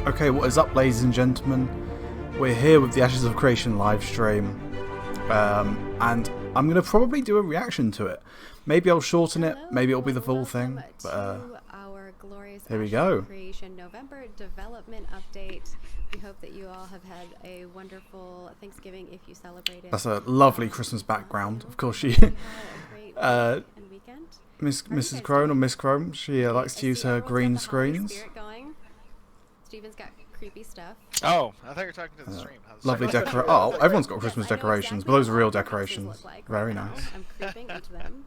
Okay, what is up, ladies and gentlemen? We're here with the Ashes of Creation live stream, and I'm going to probably do a reaction to it. Maybe I'll shorten it, maybe it'll be the full thing, but here we go. Creation November development update. We hope that you all have had a wonderful Thanksgiving if you celebrated. That's a lovely Christmas background. Of course, she, Mrs. Crone or Miss Crone, she likes to use her green screens. Steven's got creepy stuff. Oh, I thought you were talking to the stream. Lovely decoration. Oh, everyone's got Christmas decorations, but those are real decorations. Very nice. I'm creeping into them.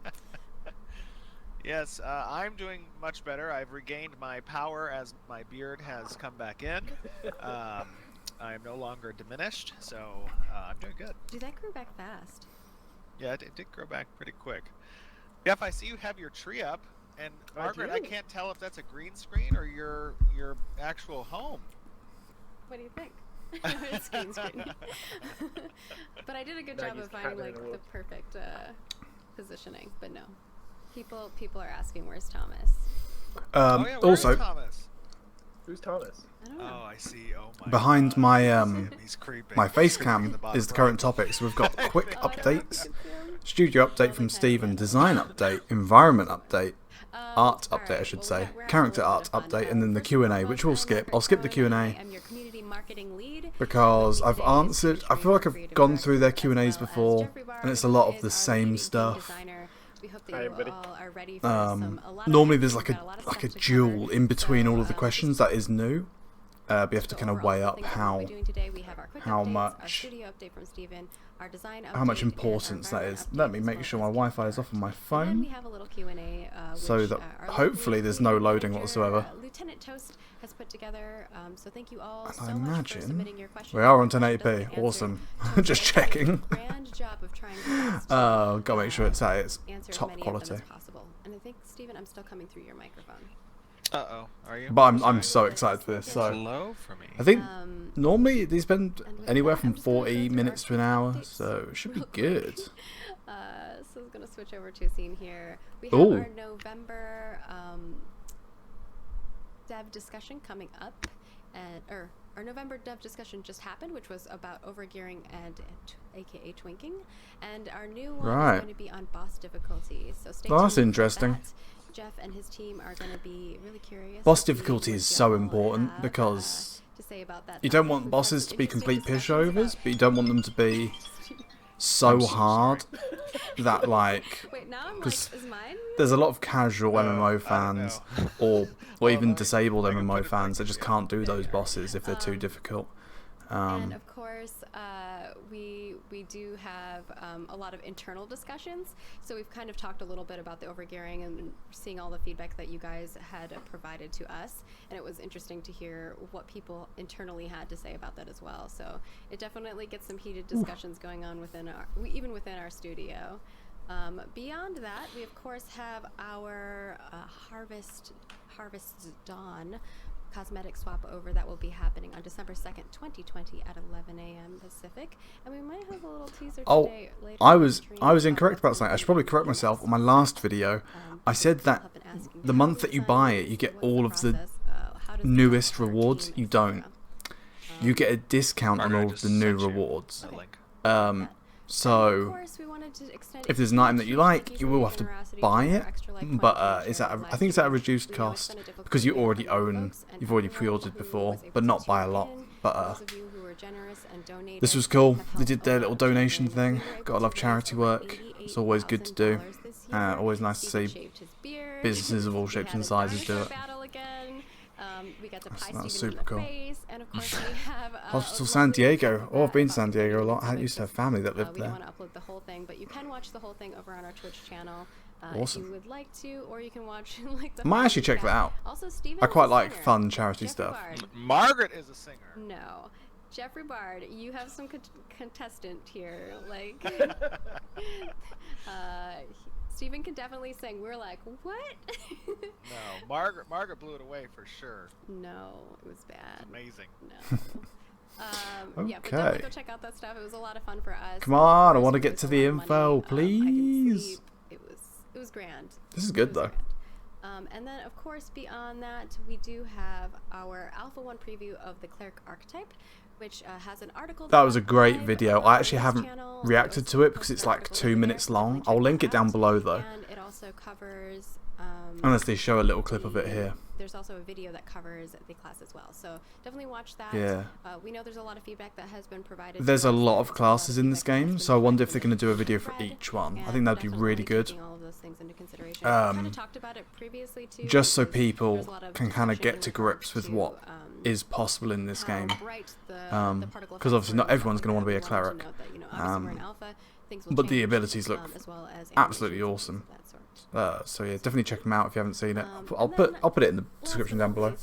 Yes, I'm doing much better. I've regained my power as my beard has come back in. I am no longer diminished, so I'm doing good. Dude, that grew back fast. Yeah, it did grow back pretty quick. Jeff, I see you have your tree up, and Margaret, I can't tell if that's a green screen or your actual home. What do you think? It's green screen. But I did a good job of finding like the perfect positioning. But no, people are asking where's Thomas. Oh, yeah, also, Thomas? Who's Thomas? I don't know. Oh, I see. Oh my. Behind God. my He's creeping. my face He's creeping in cam the is the bottom current topic. So we've got quick Oh, I don't know if you updates, can see him. studio update from Steven, design update, environment update, art update I should say, character art update, and then the Q&A, which we'll skip. I'll skip the Q&A because I've answered. I feel like I've gone through their Q&As before, and it's a lot of the same stuff. Normally there's like a duel in between all of the questions that is new. But you have to kind of weigh up how much importance that is. Let me make sure my Wi-Fi is off on my phone, so that hopefully there's no loading whatsoever. Lieutenant Toast has put together, so thank you all And so I much for imagine submitting your questions. we are on 1080p. Awesome. Just checking. Gotta make sure it's at its top quality. And I think, Steven, I'm still coming through your microphone. Uh-oh, are you? But I'm so excited for this. So Low for me. I think normally these spend anywhere from 40 minutes to an hour, so it should be good. So I'm gonna switch over to a scene here. We have our November dev discussion coming up, and our November dev discussion just happened, which was about overgearing and aka twinking, and our new one is going to be on boss difficulty. So stay tuned. That's interesting. For that. Jeff and his team are going to be really curious. Boss difficulty is so important because you don't want bosses to be complete pushovers, but you don't want them to be so hard that like, because there's a lot of casual MMO fans or even disabled MMO fans that just can't do those bosses if they're too difficult. And of course, we do have a lot of internal discussions. So we've kind of talked a little bit about the overgearing and seeing all the feedback that you guys had provided to us. And it was interesting to hear what people internally had to say about that as well. So it definitely gets some heated discussions going on within even within our studio. Beyond that, we of course have our Harvest Dawn Cosmetic Swap over that will be happening on December 2nd, 2020 at 11 a.m. Pacific, and we might have a little teaser today. Later I was incorrect about something. I should probably correct myself. On my last video, I said that the month that you buy it, you get all of the newest rewards. You don't. You get a discount on all of the new rewards. So if there's an item that you like, you will have to buy it, but I think it's at a reduced cost because you've already pre-ordered before, but not by a lot. But this was cool. They did their little donation thing. Gotta love charity work. It's always good to do. Always nice to see businesses of all shapes and sizes do it. That's super cool. And of course we have, Hospital San Diego. Oh, I've been to San Diego a lot. I used to have family that lived there. We want to upload the whole thing, but you can watch the whole thing over on our Twitch channel. Awesome. If you would like to, or you can watch like the. Might actually check that out. Also, Steven I quite like fun charity stuff. Margaret is a singer. No. Jeffrey Bard, you have some contestant here. Like, Steven can definitely sing. We're like, what? No, Margaret blew it away for sure. No, it was bad. It's amazing. No. Yeah, but definitely go check out that stuff. It was a lot of fun for us. Come on, I want to get to the info, please. It was grand. This is good though. And then, of course, beyond that, we do have our Alpha 1 preview of the Cleric archetype, which has an article. That was a great video. I actually haven't reacted to it because it's like 2 minutes long. I'll link it down below though. And it also covers. Unless they show a little clip of it here. There's also a video that covers the class as well, so definitely watch that. Yeah. We know there's a lot of feedback that has been provided. There's a lot of classes in this game, so I wonder if they're going to do a video for each one. I think that'd be really good. Just so people can kind of get to grips with what is possible in this game. Because obviously not everyone's going to want to be a cleric. But the abilities look absolutely awesome. So yeah, definitely check them out if you haven't seen it. I'll put it in the description down below.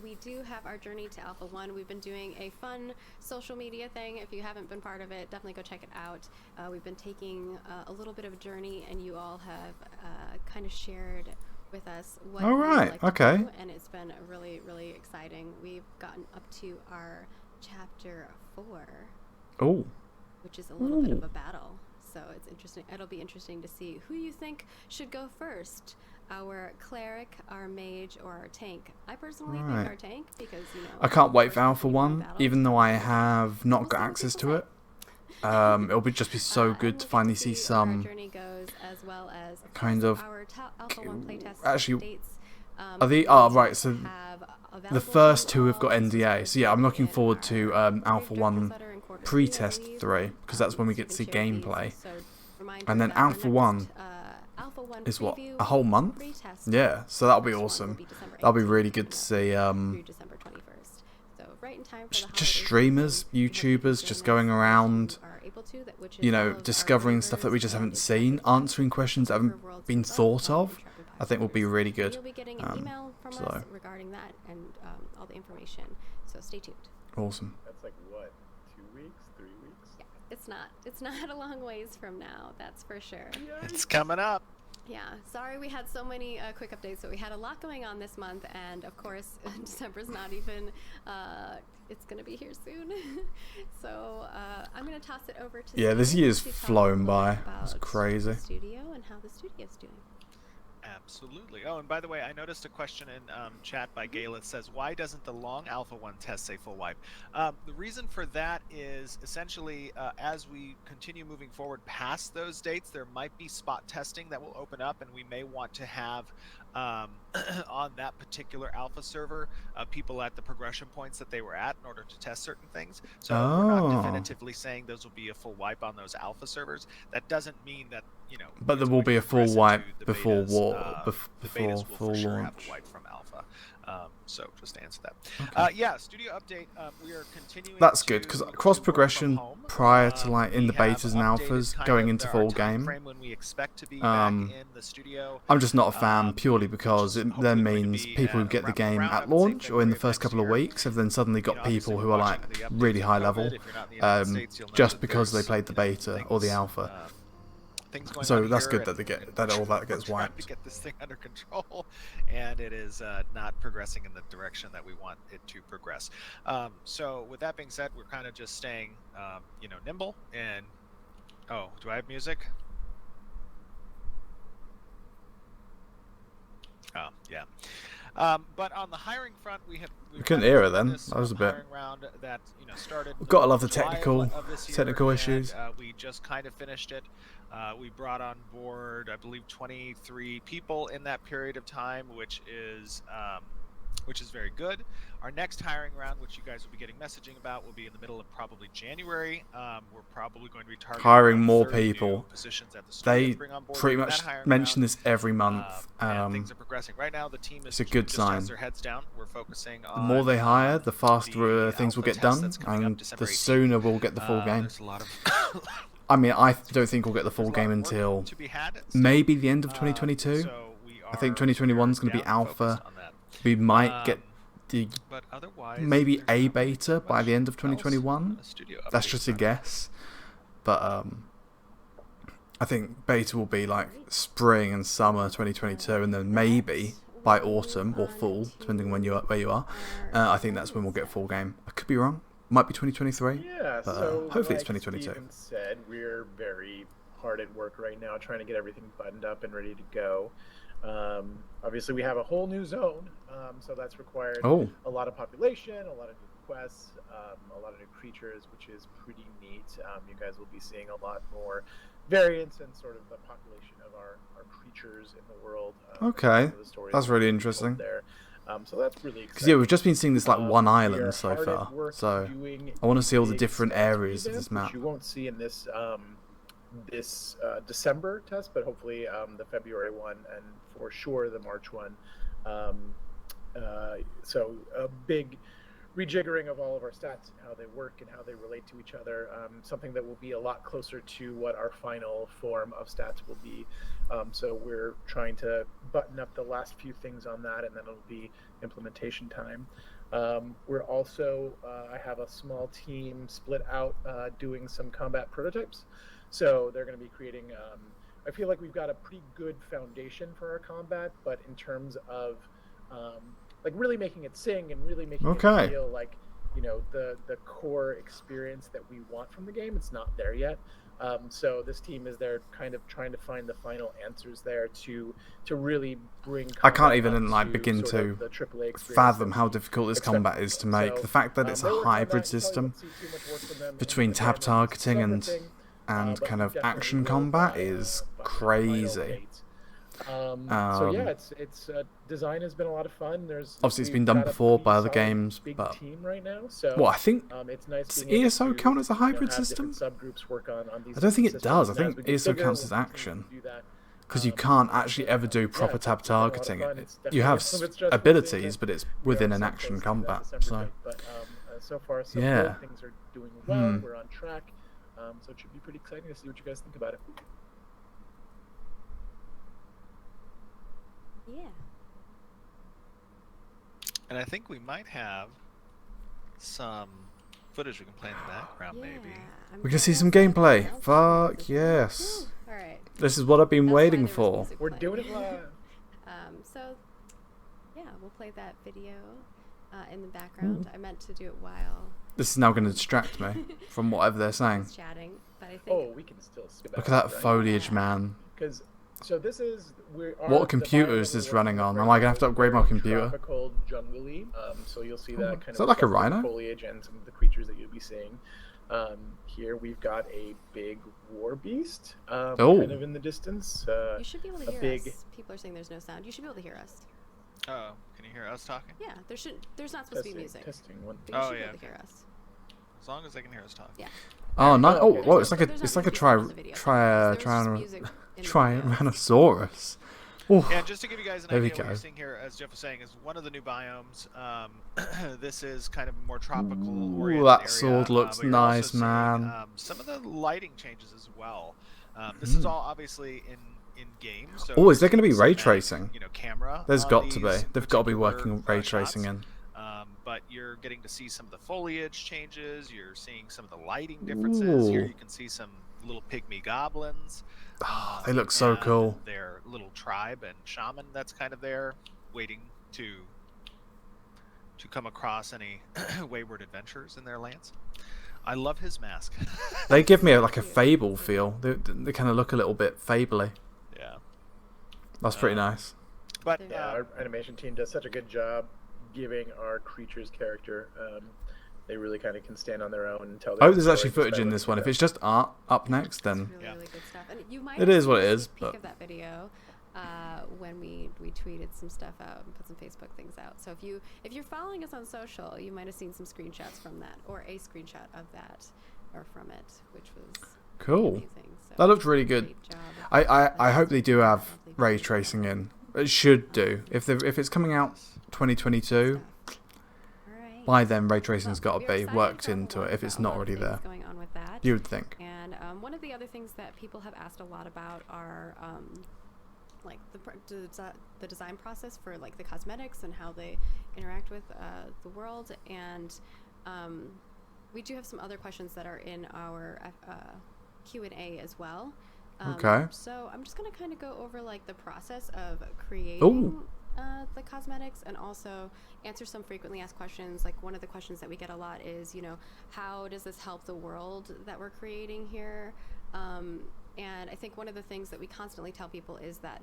We do have our journey to Alpha 1. We've been doing a fun social media thing. If you haven't been part of it, definitely go check it out. We've been taking a little bit of a journey, and you all have kind of shared with us what you like to do, and it's been really, really exciting. We've gotten up to our chapter 4, which is a little bit of a battle. So it's interesting. It'll be interesting to see who you think should go first. Our cleric, our mage, or our tank. I personally think our tank because, you know... I can't wait for Alpha 1, even though I have not got access to it. It'll just be so good to finally see some kind of... Actually, are the... Oh, right, so the first two have got NDA. So yeah, I'm looking forward to Alpha 1 pre-test 3, because that's when we get to see gameplay. And then Alpha 1... is what, a whole month? Yeah, so that'll be awesome. That'll be really good to see. Just streamers, YouTubers, just going around, you know, discovering stuff that we just haven't seen, answering questions that haven't been thought of. I think will be really good. You'll be getting an email from us regarding that and all the information. So stay tuned. Awesome. That's like what, 2 weeks, 3 weeks? Yeah, it's not a long ways from now. That's for sure. It's coming up. Yeah, sorry we had so many quick updates, but we had a lot going on this month, and of course December's not even, it's going to be here soon. So I'm going to toss it over to Steve this year's flown by. It's crazy. The studio and how the studio's doing. Absolutely. Oh, and by the way, I noticed a question in chat by Gala says, why doesn't the long Alpha 1 test say full wipe? The reason for that is essentially as we continue moving forward past those dates, there might be spot testing that will open up, and we may want to have on that particular alpha server people at the progression points that they were at in order to test certain things. So we're not definitively saying those will be a full wipe on those alpha servers. That doesn't mean that, you know, but there will be a full wipe before before full launch. Have a wipe from alpha. So just to answer that. Yeah, studio update. We are continuing. That's good, because cross progression prior to like in the betas and alphas going into full game. I'm just not a fan purely because it then means people who get the game at launch or in the first couple of weeks have then suddenly got people who are like really high level just because they played the beta or the alpha. So that's good that they get that all that gets wiped. To get this thing under control, and it is not progressing in the direction that we want it to progress. So with that being said, we're kind of just staying, you know, nimble. And oh, do I have music? Oh yeah. But on the hiring front, we couldn't hear it then. That was a bit. Round that, you know, started. We've got to love the technical issues. We just kind of finished it. We brought on board, I believe, 23 people in that period of time, which is very good. Our next hiring round, which you guys will be getting messaging about, will be in the middle of probably January. We're probably going to be targeting hiring more people. Positions at the they pretty much mention this every month. Things are progressing right now. The team is it's a good sign. has their heads down. We're focusing on the more they hire, the faster things will get done, and the sooner we'll get the full game. There's a lot of I mean, I don't think we'll get the full game until maybe the end of 2022. I think 2021 is going to be alpha. We might get the maybe a beta by the end of 2021. That's just a guess, but I think beta will be like spring and summer 2022, and then maybe by autumn or fall, depending on where you are. I think that's when we'll get full game. I could be wrong. Might be 2023. Yeah, but, so hopefully like it's 2022. Steven said, we're very hard at work right now trying to get everything buttoned up and ready to go. Obviously, we have a whole new zone, so that's required a lot of population, a lot of new quests, a lot of new creatures, which is pretty neat. You guys will be seeing a lot more variance in sort of the population of our creatures in the world. Okay, that's really interesting. There. So that's really exciting. Because yeah, we've just been seeing this like one island so far. So I want to see all the different areas of this map. You won't see in this December test, but hopefully the February one and for sure the March one. So a big rejiggering of all of our stats and how they work and how they relate to each other. Something that will be a lot closer to what our final form of stats will be. So we're trying to button up the last few things on that, and then it'll be implementation time. We're also, I have a small team split out doing some combat prototypes. So they're going to be creating, I feel like we've got a pretty good foundation for our combat, but in terms of like really making it sing and really making it feel like, you know, the core experience that we want from the game, it's not there yet. So this team is there kind of trying to find the final answers there to really bring. I can't even like begin to fathom how difficult this combat is to make. So, the fact that it's a hybrid system between tab targeting and kind of action combat is crazy. So yeah, it's design has been a lot of fun. Obviously it's been done before by other games, but team right now, so well, I think it's nice does ESO count as a hybrid system? I don't think it does. I think ESO counts as action because you can't actually ever do proper tab targeting. You have abilities, but it's within an action combat. So so far so good. Things are doing well. We're on track. So it should be pretty exciting to see what you guys think about it. Yeah. And I think we might have some footage we can play in the background, maybe. We can see some gameplay. Fuck yes. All right. This is what I've been waiting for. We're doing it live. So, yeah, we'll play that video in the background. I meant to do it while. This is now going to distract me from whatever they're saying. Chatting, but I think. We can still skip. Look at that foliage, man. So this is what computer is this running on? Am I gonna have to upgrade my computer? Tropical jungle-y. So you'll see that kind is that like a rhino? Foliage and some of the creatures that you'll be seeing. Here we've got a big war beast, kind of in the distance. You should be able to hear us. People are saying there's no sound. You should be able to hear us. Oh, can you hear us talking? Yeah, there's not supposed to be music. Testing one. But you should be able to hear us. As long as they can hear us talk. Yeah. Oh no! Oh, whoa! It's like a Tyrannosaurus. Ooh. And just to give you guys an idea, what you're seeing here, as Jeff was saying, is one of the new biomes. This is kind of a more tropical oriented that area, sword looks nice, man. Some of the lighting changes as well. This is all obviously in game. So is there going to be ray tracing? You know, camera. There's got to be. They've got to be working ray tracing in. But you're getting to see some of the foliage changes. You're seeing some of the lighting differences. Here you can see some little pygmy goblins. Oh, they look so cool. Their little tribe and shaman that's kind of there, waiting to come across any wayward adventures in their lands. I love his mask. They give me like a Fable feel. They kind of look a little bit Fable-y. Yeah. That's pretty nice. But our animation team does such a good job giving our creatures character. They really kind of can stand on their own and tell. There's actually footage in this one. If it's just art up next, then really good stuff. And you might it is what it is. Peek of that video when we tweeted some stuff out and put some Facebook things out. So if you're following us on social, you might have seen some screenshots from that, or a screenshot of that, or from it, which was cool. Amazing. So that looked really good. I hope they do have ray tracing in. It should do. If it's coming out 2022. By then, ray tracing's got to be worked into it if it's not already there. Going on with that. You would think. And one of the other things that people have asked a lot about are like the design process for like the cosmetics and how they interact with the world. And we do have some other questions that are in our Q&A as well. Okay. So I'm just gonna kind of go over like the process of creating the cosmetics, and also answer some frequently asked questions. Like one of the questions that we get a lot is, you know, how does this help the world that we're creating here? And I think one of the things that we constantly tell people is that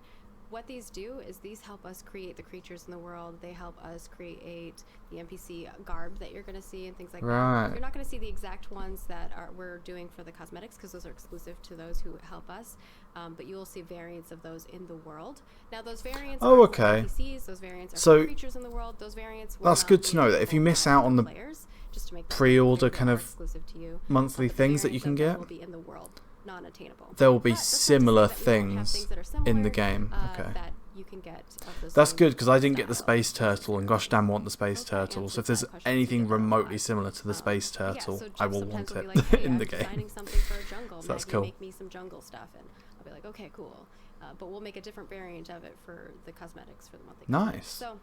what these do is these help us create the creatures in the world. They help us create the NPC garb that you're going to see and things like that. You're not going to see the exact ones that we're doing for the cosmetics because those are exclusive to those who help us. But you will see variants of those in the world. Now, those variants are for NPCs. Those variants are for creatures in the world. Those variants. That's good to know that if you miss out on the pre-order kind of monthly things that you can get, there will be similar things in the game. Okay. That's good, because I didn't get the space turtle, and gosh damn want the space turtle. So if there's anything remotely similar to the space turtle, I will want it in the game. So that's cool. Make me some jungle stuff, and I'll be like, okay, cool. But we'll make a different variant of it for the cosmetics for the monthly. Nice. So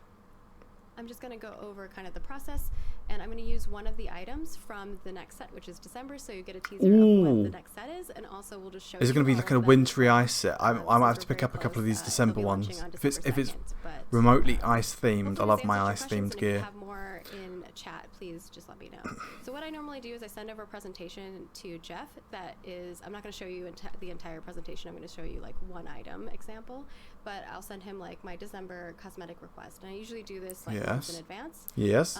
I'm just going to go over kind of the process, and I'm going to use one of the items from the next set, which is December, so you get a teaser of what the next set is, and also we'll just show you. Is it going to be like a wintry ice set? I might have to pick up a couple of these December ones. If it's remotely ice themed, I love my ice themed gear. If you have more in chat, please just let me know. So what I normally do is I send over a presentation to Jeff that is, I'm not going to show you the entire presentation, I'm going to show you like one item example, but I'll send him like my December cosmetic request, and I usually do this like months in advance. Yes.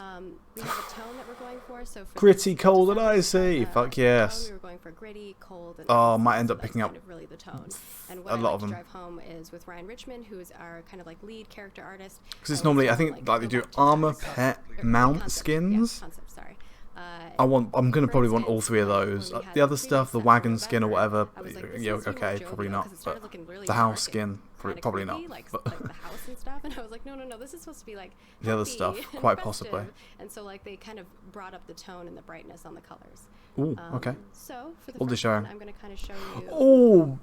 We have a tone that we're going for, so for gritty, cold, and icy. Fuck yes. We were going for gritty, cold, and I might end up picking up kind of really the tone. And what a lot of them. drive home is with Ryan Richmond, who is our kind of like lead character artist. Because it's normally, I think, like they do armor, pet, mount skins. I'm gonna probably want all three of those. The other stuff, the wagon skin or whatever, yeah, okay, probably not. But the house skin, probably not. But the house and stuff, and I was like, no, this is supposed to be like the other stuff, quite possibly. And so like they kind of brought up the tone and the brightness on the colors. Ooh, okay. So for the first first one, I'm gonna kind of show you. Oh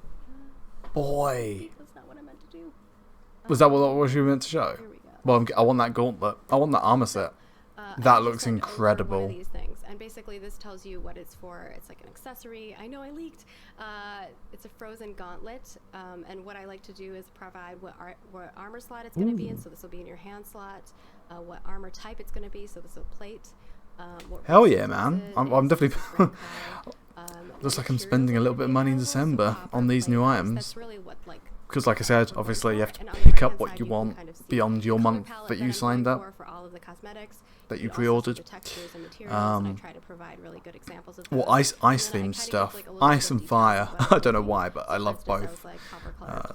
boy. That's not what I meant to do. Was that what you meant to show? Here we go. Well, I want that gauntlet. I want that armor set. That looks incredible. One of these things. And basically this tells you what it's for. It's like an accessory. I know I leaked. It's a frozen gauntlet. And what I like to do is provide what armor slot it's going to be in. So this will be in your hand slot. What armor type it's going to be. So this will plate. Hell yeah, man. I'm definitely... Looks like I'm spending a little bit of money in December on these new items. That's really what like... Because like I said, obviously you have to pick up what you want beyond your month that you signed up, that you pre-ordered. Well, ice themed stuff, ice and fire. I don't know why, but I love both.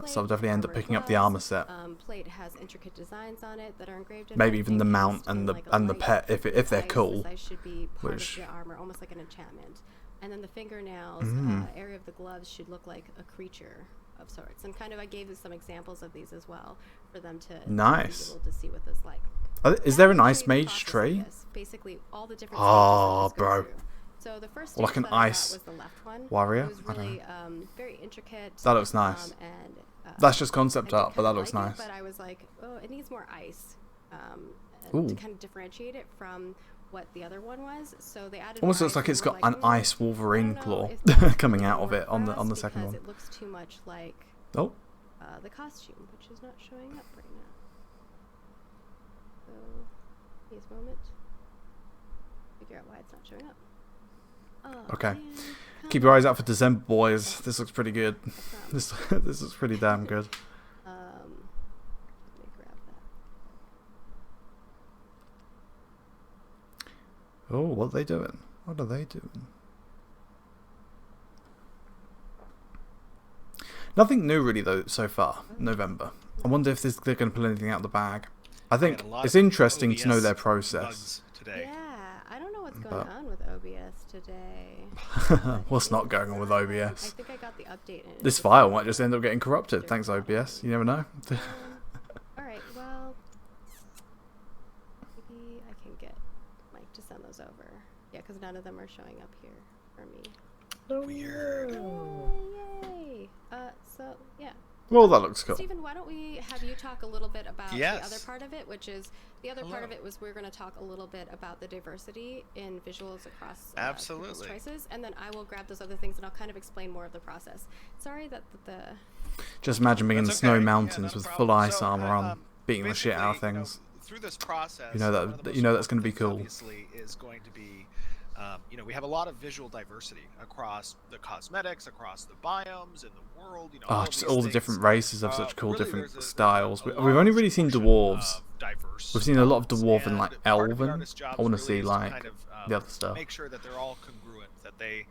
So I'll definitely end up picking up the armor set. Maybe even the mount and the pet if they're cool. Which. And then the fingernails, area of the gloves should look like a creature of sorts, and kind of I gave some examples of these as well for them to be able to see what this like. Is there an ice mage tree? Basically, all the different. Oh, bro. So the first like an ice was the left one. Warrior. It was really very intricate. That looks nice. And that's just concept art, but that looks nice. But I was like, oh, it needs more ice, to kind of differentiate it from what the other one was. So they added almost looks like it's got an ice Wolverine claw coming out of it on the second one. It looks too much like the costume, which is not showing up right now. So please moment. Figure out why it's not showing up. Oh, okay. Man. Keep your eyes out for December, boys. This looks pretty good. This looks pretty damn good. Oh, what are they doing? What are they doing? Nothing new really though so far. November. I wonder if they're going to pull anything out of the bag. I think it's interesting to know their process. Yeah, I don't know what's going on with OBS today. What's not going on with OBS? I think I got the update. This file might just end up getting corrupted. Thanks OBS. You never know. Alright, well, maybe I can get Mike to send those over. Yeah, because none of them are showing up here for me. Weird. Yay! So, yeah. Well, that looks cool. Stephen, why don't we have you talk a little bit about the other part of it, which is the other part of it was we're going to talk a little bit about the diversity in visuals across people's choices, and then I will grab those other things and I'll kind of explain more of the process. Sorry that the... Just imagine being in the snow mountains with full ice armor on, beating the shit out of things. Through this process, you know that's going to be cool. Obviously, is going to be you know, we have a lot of visual diversity across the cosmetics, across the biomes in the world. You know, all of just these all the things. different races have such cool Really, different there's styles. a We've large only really seen portion dwarves. of diverse We've seen a lot of elements, dwarf and like part of the elven. artist's job I want to really see is like kind of, the other stuff. make sure that they're all congruent, that they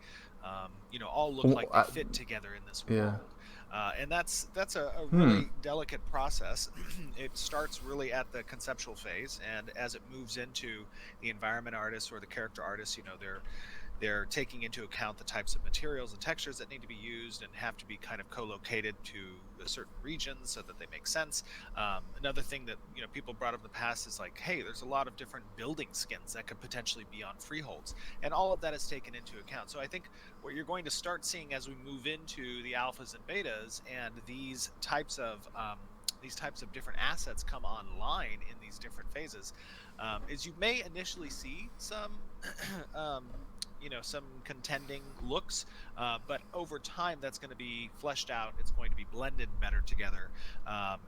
you know, all look like they fit together in this world. And that's a really delicate process. It starts really at the conceptual phase, and as it moves into the environment artists or the character artists, you know, they're taking into account the types of materials and textures that need to be used and have to be kind of co-located to a certain region so that they make sense. Another thing that, you know, people brought up in the past is like, hey, there's a lot of different building skins that could potentially be on freeholds, and all of that is taken into account. So I think what you're going to start seeing as we move into the alphas and betas, and these types of different assets come online in these different phases, is you may initially see some you know, some contending looks, but over time that's going to be fleshed out. It's going to be blended better together,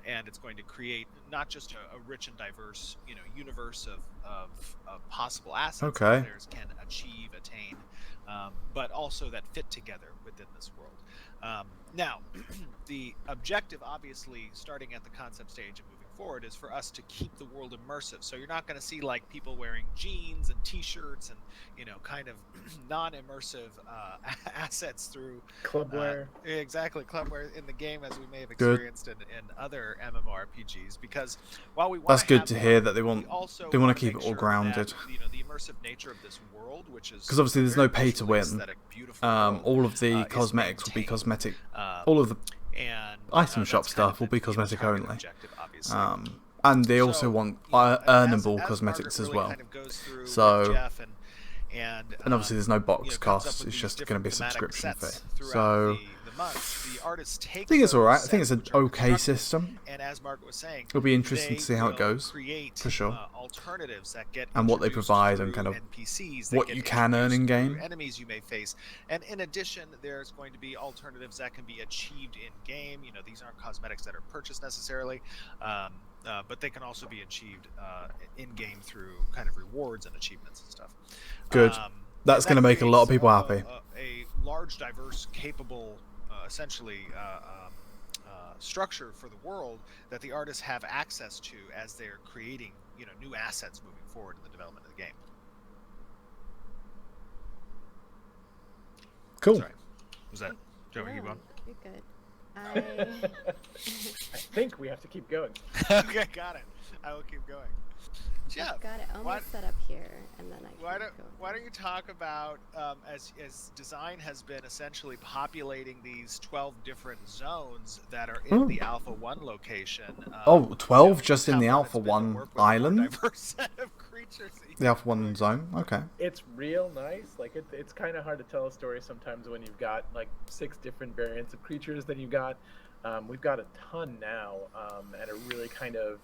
and it's going to create not just a rich and diverse, you know, universe of possible assets that players can attain, but also that fit together within this world. Now, the objective, obviously, starting at the concept stage and moving forward, is for us to keep the world immersive. So you're not going to see like people wearing jeans and t-shirts and, you know, kind of non-immersive assets through clubwear. Exactly, clubwear in the game, as we may have experienced in other MMORPGs. Because while we want that's good to hear that they want to keep it all grounded. That, you know, the immersive nature of this world, which is because obviously there's no pay to win. All of the cosmetics will be cosmetic. All of the item shop stuff will be cosmetic only. And they also want earnable cosmetics as well. So, and obviously there's no box costs, it's just going to be a subscription fee. So, I think it's alright. I think it's an okay system. And as Margaret was saying, it'll be interesting to see how it goes, for sure. And what they provide and kind of what you can earn in game. Enemies you may face, and in addition, there's going to be alternatives that can be achieved in game. You know, these aren't cosmetics that are purchased necessarily, but they can also be achieved in game through kind of rewards and achievements and stuff. Good. That's going to make a lot of people happy. A large, diverse, capable, essentially structure for the world that the artists have access to as they're creating, you know, new assets moving forward in the development of the game. Cool. Sorry. Was that? Do you want me to keep going? You're good. I think we have to keep going. Okay, got it. I will keep going. Jeff, I've got it almost set up here, and then I can go. Why don't you talk about, as design has been essentially populating these 12 different zones that are in the Alpha 1 location. 12 just in the Alpha 1 island? Diverse set of creatures. The Alpha 1 zone? Okay. It's real nice. Like, it's kind of hard to tell a story sometimes when you've got, like, 6 different variants of creatures that you've got. We've got a ton now, and it really kind of,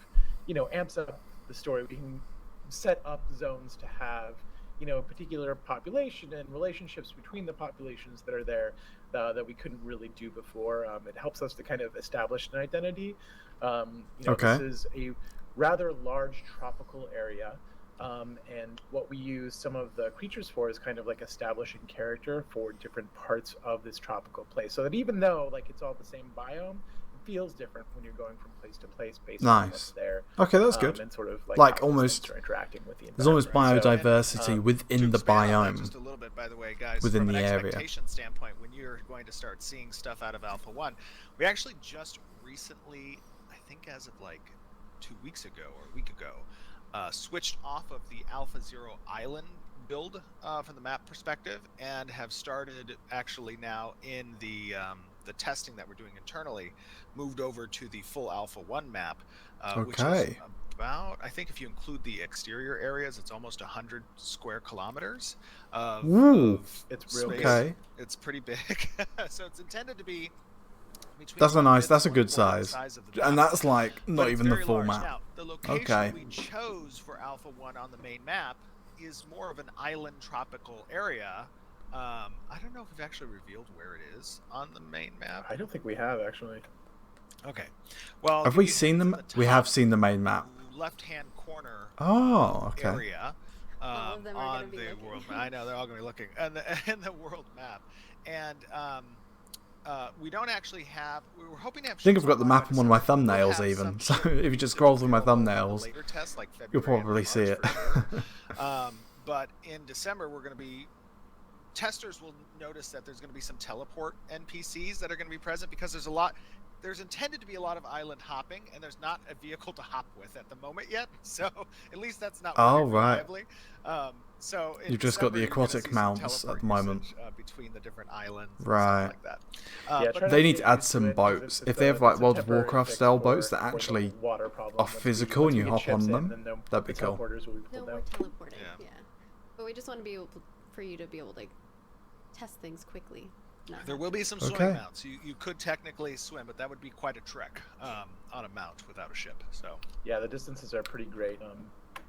you know, amps up the story. We can set up zones to have, you know, a particular population and relationships between the populations that are there that we couldn't really do before. It helps us to kind of establish an identity. You know, This is a rather large tropical area, and what we use some of the creatures for is kind of like establishing character for different parts of this tropical place, so that even though like it's all the same biome, feels different when you're going from place to place based on what's there. Okay, that's good. And sort of like almost interacting with the there's almost biodiversity within the biome. Just a little bit, by the way, guys, within from the an area. Expectation standpoint, when you're going to start seeing stuff out of Alpha 1, we actually just recently, I think as of like 2 weeks ago or a week ago, switched off of the Alpha 0 island build from the map perspective, and have started actually now in the testing that we're doing internally, moved over to the full Alpha 1 map, which is about, I think if you include the exterior areas, it's almost 100 square kilometers of it's real space. Okay. It's pretty big. So it's intended to be between that's a good size. And that's like not even the full map. Now, the location we chose for Alpha 1 on the main map is more of an island tropical area. I don't know if we've actually revealed where it is on the main map. I don't think we have, actually. Okay. Well, have we seen them? We have seen the main map. Left-hand corner area. All of them are on gonna be the looking. world map. I know they're all going to be looking in the world map, and we don't actually have. We were hoping to have. I think I've got the ships map on one of my December. We'll thumbnails have even. some So ship if you just scroll through my available for the thumbnails, later tests, like you'll February and probably March see it. for sure. But in December, we're going to be. Testers will notice that there's going to be some teleport NPCs that are going to be present because there's intended to be a lot of island hopping, and there's not a vehicle to hop with at the moment yet. So at least that's not Oh, working right. reliably. So in You've just got December, the you're gonna aquatic see some mounts teleport at the moment. usage, between the different islands Right. and stuff like that. Yeah, But try They not need get to add used some it, 'cause boats. it's If they have like it's a World of temporary Warcraft fix style for- boats that for the actually water problem. are Once physical once and you get hop ships on in, them, then that'd be the cool. teleporters will be No pulled more out. teleporting. Yeah. But we just want to be able for you to be able to test things quickly. there will be some Okay. swimming mounts. You could technically swim, but that would be quite a trek on a mount without a ship. So Yeah, the distances are pretty great.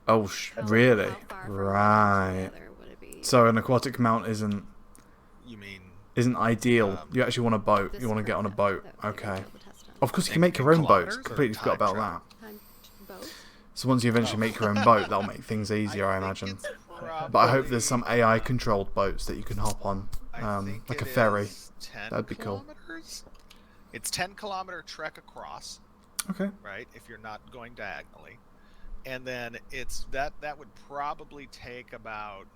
Oh, really? How far from one Right. to the other would it be? So an aquatic mount isn't you mean ideal. You actually want a boat. This You want to get on a curve boat. that we're gonna Okay. be able to test on. Of course, you can In- make in your own boats. kilometers or Completely forgot time about travel? that. Time boat. So once you eventually make your own boat, that'll make things easier, I think imagine. it's But I hope there's some probably- AI-controlled boats that you can hop on, I think like a it ferry. is 10 That'd be cool. kilometers. It's 10-kilometer trek across, Okay. right? If you're not going diagonally, and then it's that would probably take about,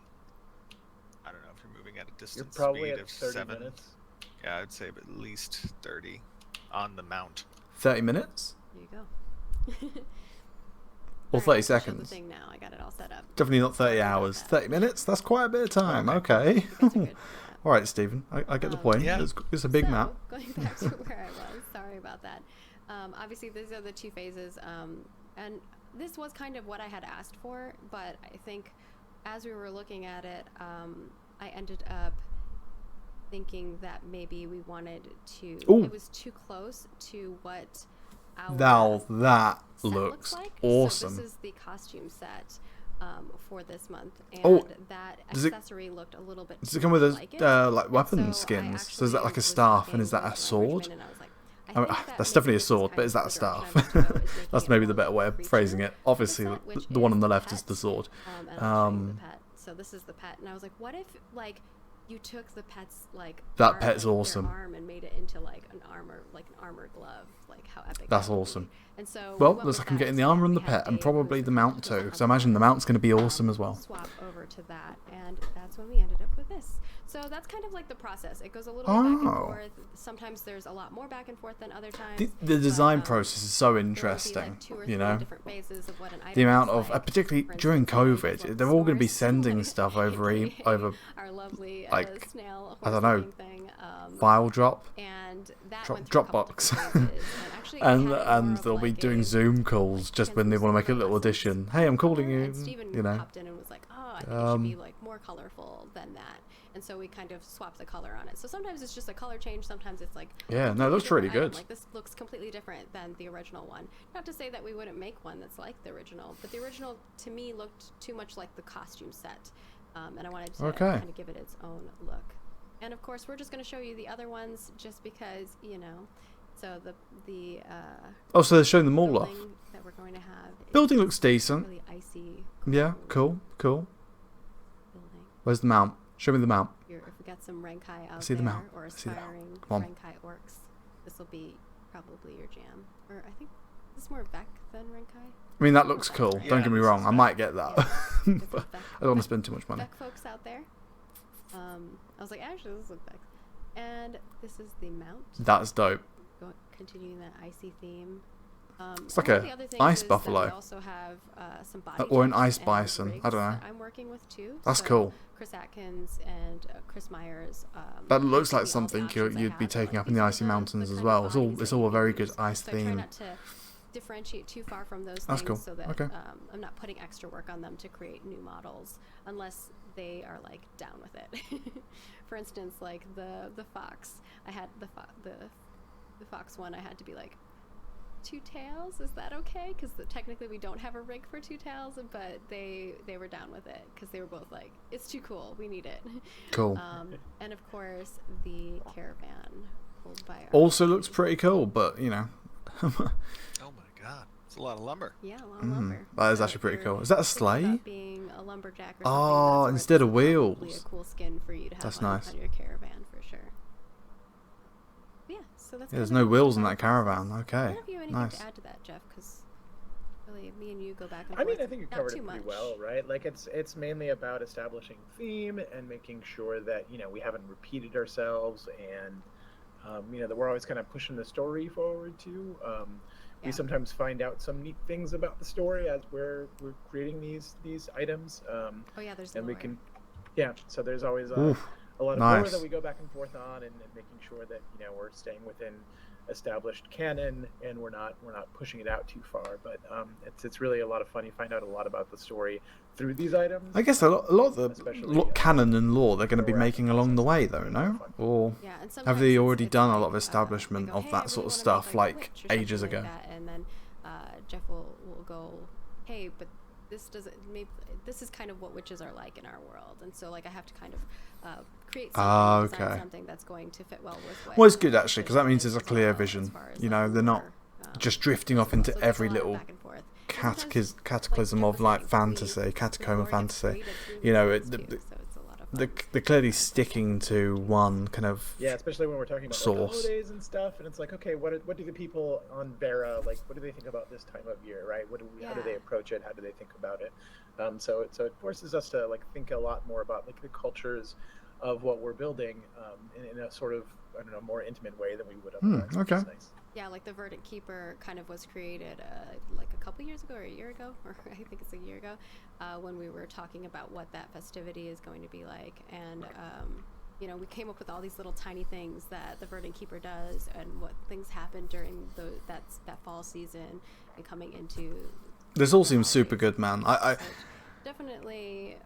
I don't know if you're moving at a You're distance probably speed at of 30 7. minutes. Yeah, I'd say at least 30 on the mount. 30 minutes? There you go. Or Alright, 30 I'll show the seconds? thing now. I got it all set up. Definitely not 30 Sorry about hours. that. 30 minutes? That's quite a bit of time. Okay. You guys are good for that. Alright, Stephen. I get the point. Yeah. It's a big So, map. Going back to where I was, sorry about that. Obviously, these are the two phases, and this was kind of what I had asked for, but I think as we were looking at it, I ended up thinking that maybe we wanted to. Ooh. It was too close to what our Now that set looks like. awesome. So this is the costume set for this month, and Oh, that does it- accessory looked a little bit Does it come with like it. like weapon So I skins? So is that actually like a was staff talking and is that with a my sword? Richmond, and I was like, I I mean, think that that's maybe definitely a this is sword, kind but of is that a the staff? direction I want to go, is making That's it maybe more the better like way a of creature phrasing it. in Obviously, set, which the one on is the the left is pet. the sword. And I'll show you the Um, pet. So this is the pet, and I was like, what if like you took the pet's like That arm, pet's their awesome. arm, and made it into like an armor glove, like how epic. That's that would be. awesome. And so Well, we went looks with like I'm that, getting the armor and the we had pet, and Dave, probably who's the a mount who's too, on because I imagine the mount's going to be awesome as well. Swap over to that, and that's when we ended up with this. So that's kind of like the process. It goes a little bit back and Oh. forth. Sometimes there's a lot more back and forth than other times. The design but, process is so there will be, interesting, like, 2 or you 3 know. different phases of what an The item amount looks of, like. particularly For during instance, like, COVID, flip they're all going to be stores, sending like, stuff over AKA over our lovely like, snail I don't know, horse-looking thing. file drop, And that Drop- went through a couple Dropbox. different phases, and actually and had it more of they'll be like doing a, Zoom calls just when they want to make a little addition. Hey, I'm calling you. and Steven You know. popped in and was like, oh, I think it should be like more colorful than that. And so we kind of swapped the color on it. So sometimes it's just a color change. Sometimes it's like, Yeah, a no, it looks completely really different item. good. Like this looks completely different than the original one. Not to say that we wouldn't make one that's like the original, but the original to me looked too much like the costume set. And I wanted to Okay. kind of give it its own look. And of course, we're just going to show you the other ones just because, you know. So the Oh, so they're showing them all off. building that we're going to have is Building looks decent. really icy. Yeah, cool cool. building. Where's the mount? Show me the mount. If we got some Renkai out see the there mount. or I see the mount. aspiring Come on. Renkai orcs, this will be probably your jam. Or I think this is more Vec than Renkai. I mean, that looks cool. Yeah, Don't get me this wrong. is I nice. might get that. It's But a Vec, I don't want to spend too much money. Vec folks out there. I was like, actually, this is Vec. And this is the mount. That's dope. Continuing that icy theme. It's like one of a the other things ice is that buffalo. We also have some body Or an jumps ice and bison. I rigs don't know. that I'm working with too. That's So cool. Chris Atkins and Chris Myers. That looks like basically all the something options I you'd be have, taking like, up in the these are icy mountains as kind of well. It's all bodies it's that all you a very can good use. ice So I try theme. not to differentiate too far from those That's things cool. so that Okay. I'm not putting extra work on them to create new models unless they are like down with it. For instance, like the fox, I had the fox one. I had to be like, 2 tails, is that okay? Because technically we don't have a rig for 2 tails, but they were down with it because they were both like, it's too cool, we need it. Cool. And of course the caravan pulled by our Also looks pretty cool, but you know. Oh my god. It's a lot of lumber. Yeah, a lot of lumber. That is So actually if pretty you're cool. Is that a thinking about sleigh? being a lumberjack or something, Oh, that's where instead this of is probably wheels. a cool skin for you to have That's on, nice. on your caravan for sure. Yeah, so that's. Yeah, there's kind of no wheels in the that process. caravan. I Okay, don't know if you have anything nice. to add to that, Jeff, because really, me and you go back and I forth. mean, I think you Not covered too it pretty much. well, right? Like it's mainly about establishing theme and making sure that we haven't repeated ourselves, and that we're always kind of pushing the story forward too. Yeah. We sometimes find out some neat things about the story as we're creating these items. Oh yeah, there's And lore. we can, so there's always Oof, a lot of lore nice. that we go back and forth on, and making sure that we're staying within established canon and we're not pushing it out too far. But it's really a lot of fun. You find out a lot about the story through these items. I guess a lot of the Especially, canon and lore they're going to be lore making along the way, though, no? Or Yeah, and have sometimes they it's- already it's done a like, lot of they establishment go, of "Hey, I that sort really of wanna stuff make, like a witch or ages something ago? like that," and then Jeff will go, "Hey, but this doesn't. Maybe this is kind of what witches are like in our world, and so like I have to kind of create something, design Okay. something that's going to fit well with what." Well, it's good actually because that means there's a as clear well, vision. as far as, You know, like, they're not lore, just drifting off as well. into So there's a every lot of little back and forth. And sometimes, cataclysm Jeff of was like saying, fantasy, the catacomb lore of gets fantasy. created through You know, the it, games, too, so it's a lot of they're fun. clearly sticking to one kind of Yeah, especially when we're talking about like, source. holidays and stuff, and it's like, okay, what do the people on Vera like? What do they think about this time of year, right? How do they Yeah. approach it? How do they think about it? So it forces us to like think a lot more about like the cultures of what we're building in a sort of more intimate way than we would otherwise. Which is okay. nice. Yeah, like the Verdant Keeper kind of was created like a couple years ago or a year ago, or I think it's a year ago, when we were talking about what that festivity is going to be like. And, we came up with all these little tiny things that the Verdant Keeper does and what things happen during that fall season and coming into... This all the seems super holidays. good, man. I So definitely...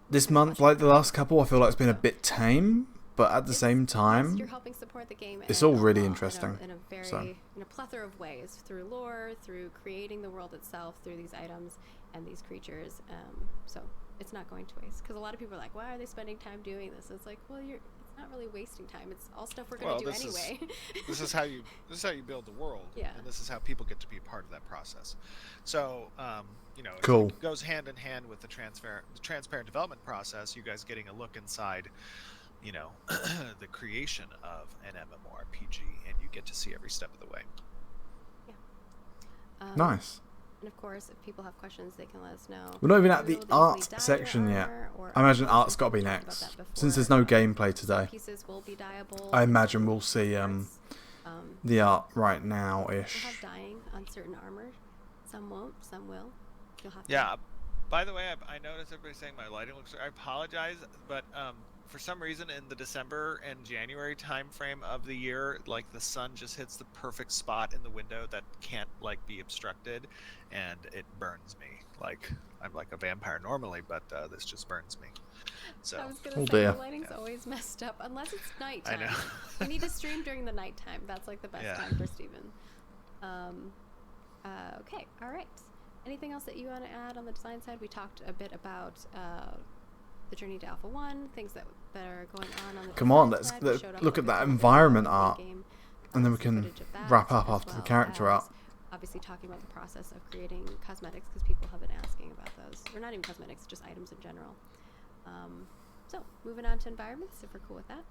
this month, like the last couple, I feel like it's been a bit tame, but at the same yes, time, you're helping support the game. it's in all really a- interesting, in a very so. in a plethora of ways, through lore, through creating the world itself, through these items and these creatures. So it's not going to waste, because a lot of people are like, why are they spending time doing this? It's like, well, it's not really wasting time. It's all stuff we're going to do anyway. This is how you build the world. Yeah. And this is how people get to be a part of that process. So Cool. it goes hand in hand with the transparent development process. You guys getting a look inside the creation of an MMORPG, and you get to see every step of the way. nice. And of course, if people have questions, they can let us know. We're not even at We the will easily art dye your section yet. armor, or I imagine armor, art's got to be we talked next, about that since there's before. no gameplay Some today. pieces will be dyeable. I and imagine some we'll see parts, the art right we'll now-ish. have dyeing on certain armor. Some won't, some will. You'll have to. Yeah. By the way, I noticed everybody saying my lighting looks. I apologize, but for some reason in the December and January time frame of the year, like the sun just hits the perfect spot in the window that can't like be obstructed, and it burns me. Like I'm like a vampire normally, but this just burns me. So I was gonna Oh, say dear. your lighting's always messed up unless it's nighttime. I know. You need to stream during the nighttime. That's like the best Yeah. time for Steven. Okay, all right. Anything else that you want to add on the design side? We talked a bit about the journey to Alpha 1, things that are going on the Come on, design let's side. We showed off look a at bit that of the environment art, in-game, and then we some can footage of that, wrap up as after the well character as art. obviously talking about the process of creating cosmetics, because people have been asking about those. Or not even cosmetics, just items in general. So, moving on to environments, if we're cool with that.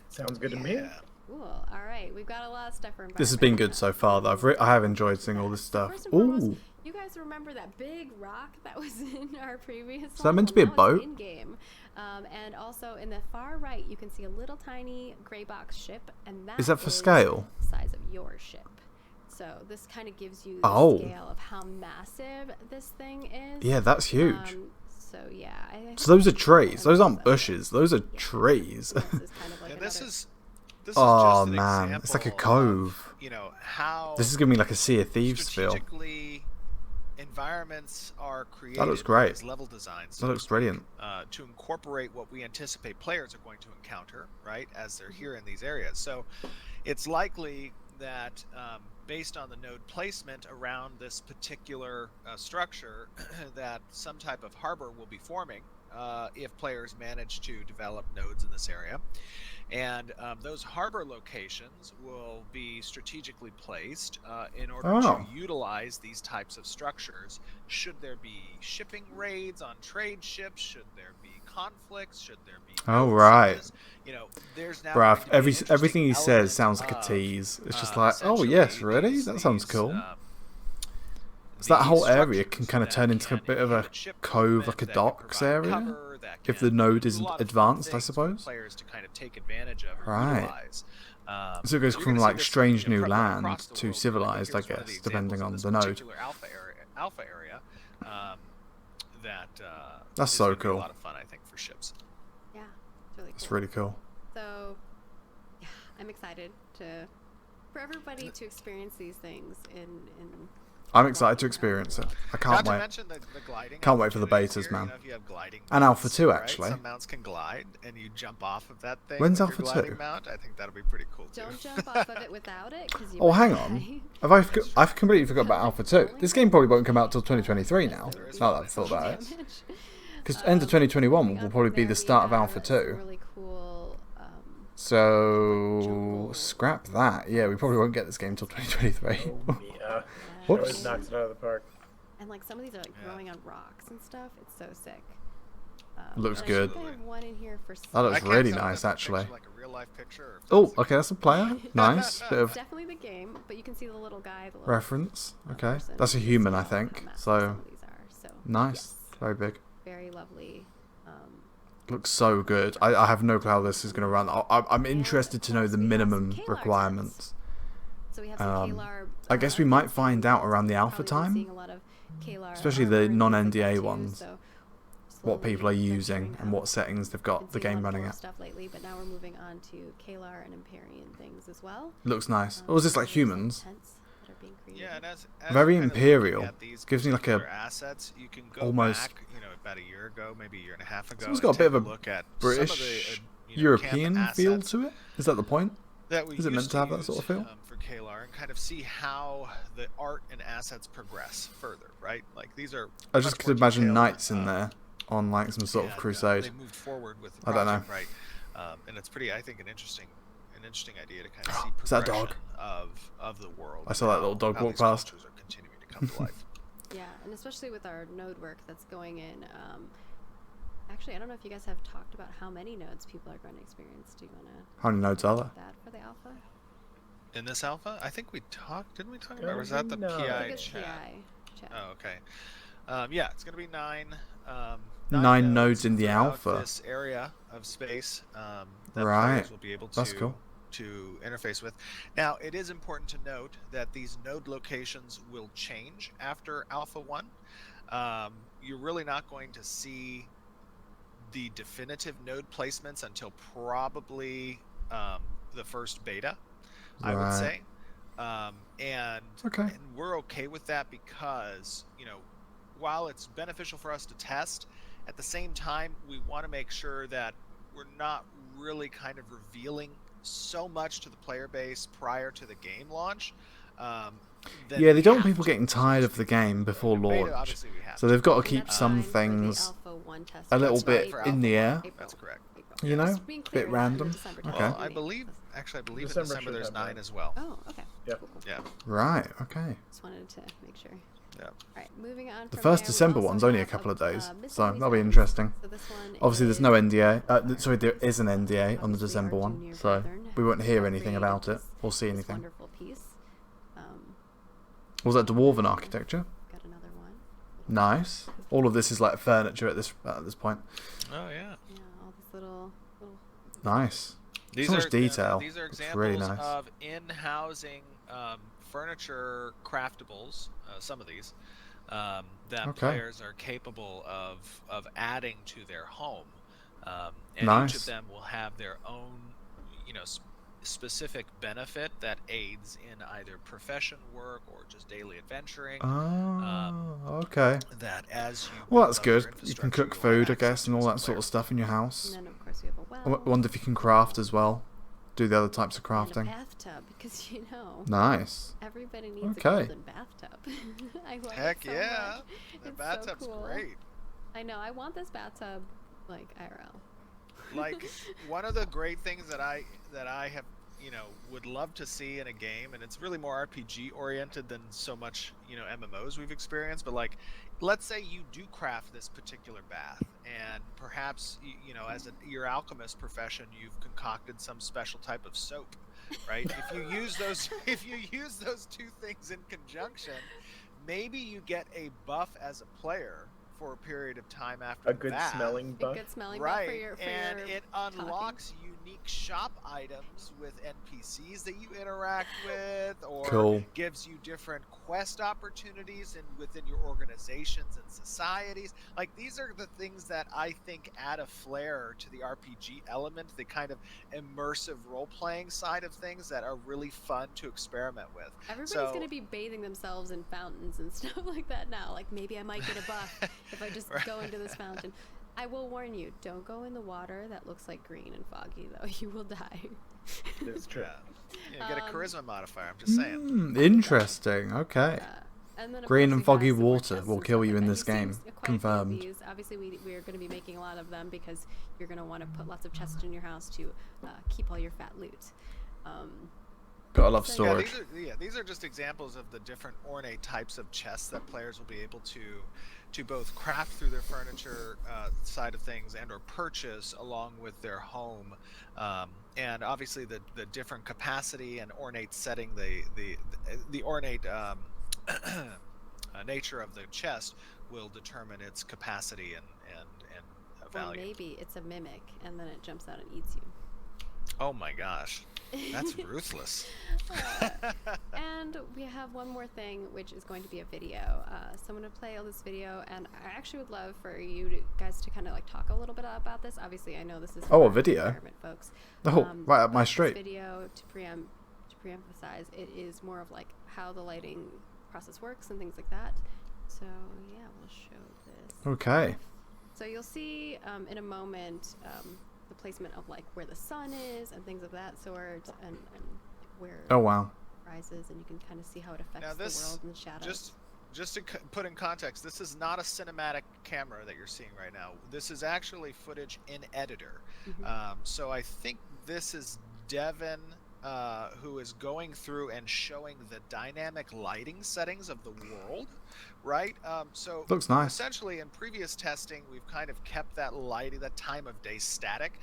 Sounds good to me. Yeah. Cool. All right, we've got a lot of stuff for environment. This has been good so far, though. I have enjoyed seeing all this stuff. First and foremost, Ooh, you guys remember that big rock that was in our previous? Is that meant to be a boat? In game, and also in the far right, you can see a little tiny gray box ship, and that is that for scale? the size of your ship. So this kind of gives you the Oh. scale of how massive this thing is. Yeah, that's huge. So yeah. So those are trees. Those aren't So, bushes. Those are yeah. trees. This is kind of like Yeah, this another- is Oh, just an man, it's like a example cove. of, how This is giving me like a Sea of Thieves feel. strategically environments are created. That looks great. As level designs. That looks brilliant. To incorporate what we anticipate players are going to encounter, right, as they're here in these areas. So it's likely that based on the node placement around this particular structure, that some type of harbor will be forming if players manage to develop nodes in this area. And those harbor locations will be strategically placed in order to utilize these types of structures. Should there be shipping raids on trade ships? Should there be conflicts? Should there be right. You know, there's now Bruv, everything he says sounds like a tease. It's just like, oh yes, really? That sounds cool. So that whole area can kind of turn into a bit of a cove, like a docks area, if the node isn't advanced, I suppose. Players to kind of take advantage of or Right. utilize. So it goes from like strange new land to civilized, I guess, depending on the node. Alpha area. That's is so gonna be cool. A lot of fun, I think, for ships. Yeah, it's really cool. It's really cool. So, yeah, I'm excited for everybody to experience these things in I'm excited to experience it. I can't Not to wait. mention the gliding. Can't wait for the opportunities betas, here. man. You know, if you have gliding And mounts, Alpha 2, right? actually. Some mounts can glide, and you jump off of that thing. When's with Alpha your gliding 2? Mount. I think that'll be pretty cool too. Don't jump off of it without it, because you Oh, might hang die. on. I've completely forgot about Alpha 2. This game probably won't come out till 2023 now. Now that I've thought about it. Because end of 2021 will probably be the start of Alpha 2. Really cool. So scrap that. Yeah, we probably won't get this game till 2023. Yeah. Whoops. Always knocks it out of the park. And like some of these are like growing on rocks and stuff. It's so sick. Looks and good. I think I have one in here for That looks really tell if nice, that's a actually. picture, like a real life picture, or if Oh, that's okay, that's a player. Nice. Bit It's of definitely the game, but you can see the little guy. The little reference. Okay, person. that's a You can human, see I how think. massive So some of these are. So nice. yes, Very big. very lovely. Looks so good. I have no clue how this is going to run. I'm interested to know the minimum requirements. So we have some Kalar, I guess we might find out around the alpha probably seeing time, a lot of Kalar especially the armor and things like non-NDA that too, ones. so what slowly people are venturing using and out. what settings they've got the Been seeing a game lot running more at. stuff lately, but now we're moving on to Kalar and Imperium things as well. Looks nice. Or is this like There's some humans? tents that are being created. Yeah, and as Very you're kind of imperial. looking at these Gives me like a particular assets, you can go almost- back, you know, about a year ago, maybe a year and a half ago. Someone's and got a bit take of a look at British, some of the, you know, European camp feel assets to it. Is that the point? that we Is it meant used to have that sort of use, feel? for Kalar, and kind of see how the art and assets progress further, right? Like these are. I just much could more imagine detailed, knights in there on like some sort of and, crusade. they moved forward with the I don't know. project, right? And it's pretty, I think, an interesting idea to kind of see Is that a dog? progression of the world. I saw that and little dog how walk these past. cultures are continuing to come to life. Yeah, and especially with our node work that's going in. Actually, I don't know if you guys have talked about how many nodes people are going to experience. Do you want to How many nodes are there? that for the alpha? In this alpha, I think we talked. Didn't we talk about? Don't Or was that the know. I PI think it's chat? PI chat. Oh, okay. Yeah, it's gonna be 9. 9 nodes in the throughout alpha. This area of space that Right. players will be able to That's cool. to interface with. Now, it is important to note that these node locations will change after Alpha 1. You're really not going to see the definitive node placements until probably the first beta, I would Right. say. And Okay. and we're okay with that because, you know, while it's beneficial for us to test, at the same time we want to make sure that we're not really kind of revealing so much to the player base prior to the game launch. That Yeah, they we don't want have people to. getting tired of the game before Beta, launch. obviously we have So to. they've got to And keep that's some fine for the things Alpha 1 test a little That's bit fine for in the Alpha air, That's correct. you know? Just being clear, Bit not in the random. December Okay. Well, I timing. believe in December December should there's have 9 that. as well. Oh, okay. Yeah. Cool, cool. Yeah. Right, okay. Just wanted to make sure. Yeah. All right, moving on. The from first there, we December also one's only a have couple of days, so miscellaneous that'll be items. interesting. So this one Obviously, there's is no NDA. Sorry, there is an NDA on the obviously December our one, junior so brethren we won't hear have anything created about it this- or see this anything. wonderful piece. Was that dwarven architecture? Got another one. Nice. All of this is like furniture at this point. Oh yeah. Yeah, all this little. Nice. These So much detail. These are It's examples really nice. of in-housing furniture craftables. Some of these that Okay. players are capable of adding to their home, and each Nice. of them will have their own, you know, specific benefit that aids in either profession work or just daily adventuring. Oh, okay. That as you Well, build that's up your good. You can infrastructure, cook you'll have food, I access guess, to and all as a that sort player. of stuff in your house. And then, of course, we have a well. I wonder if you can craft as well. Do the other types of And a crafting. bathtub, because you know. Nice. Everybody needs Okay. a golden bathtub. I love Heck it so yeah, much. the It's bathtub's so cool. great. I know. I want this bathtub like IRL. Like one of the great things that I have, would love to see in a game, and it's really more RPG oriented than so much, MMOs we've experienced, but like, let's say you do craft this particular bath, and perhaps, as your alchemist profession, you've concocted some special type of soap, right? If you use those two things in conjunction, maybe you get a buff as a player for a period of time after A good that. smelling buff. A good smelling Right, buff for your and your it unlocks unique shop items with NPCs that you interact with, or Cool. gives you different quest opportunities within your organizations and societies. Like, these are the things that I think add a flair to the RPG element, the kind of immersive role-playing side of things that are really fun to experiment with. Everybody's going to be bathing themselves in fountains and stuff like that now. Like, maybe I might get a buff if I just go into this fountain. I will warn you, don't go in the water that looks like green and foggy, though. You will die. It's true. Yeah, get a charisma modifier, I'm just saying. Interesting. Okay. And then, of Green course, and we foggy have some more water chests will and kill stuff you like in that. this You've seen game. quite a few of Confirmed. these. Obviously, we're going to be making a lot of them because you're going to want to put lots of chests in your house to keep all your fat loot. Gotta love So, storage. These are just examples of the different ornate types of chests that players will be able to both craft through their furniture side of things and or purchase along with their home, and obviously the different capacity and ornate setting, the ornate nature of the chest will determine its capacity and value. Or maybe it's a mimic and then it jumps out and eats you. Oh my gosh, that's ruthless. And we have one more thing, which is going to be a video. So I'm going to play all this video, and I actually would love for you guys to kind of like talk a little bit about this. Obviously, I know this is Oh, a video? environment, folks. Oh, right up my but street. This video, to pre-emphasize, it is more of like how the lighting process works and things like that. So yeah, we'll show this. Okay. So you'll see in a moment the placement of like where the sun is and things of that sort, and where Oh, wow. it rises, and you can kind of see how it affects Now the this, world and the shadows. just to put in context, this is not a cinematic camera that you're seeing right now. This is actually footage in editor. So I think this is Devin, who is going through and showing the dynamic lighting settings of the world, right? So Looks nice. essentially, in previous testing, we've kind of kept that lighting, that time of day static,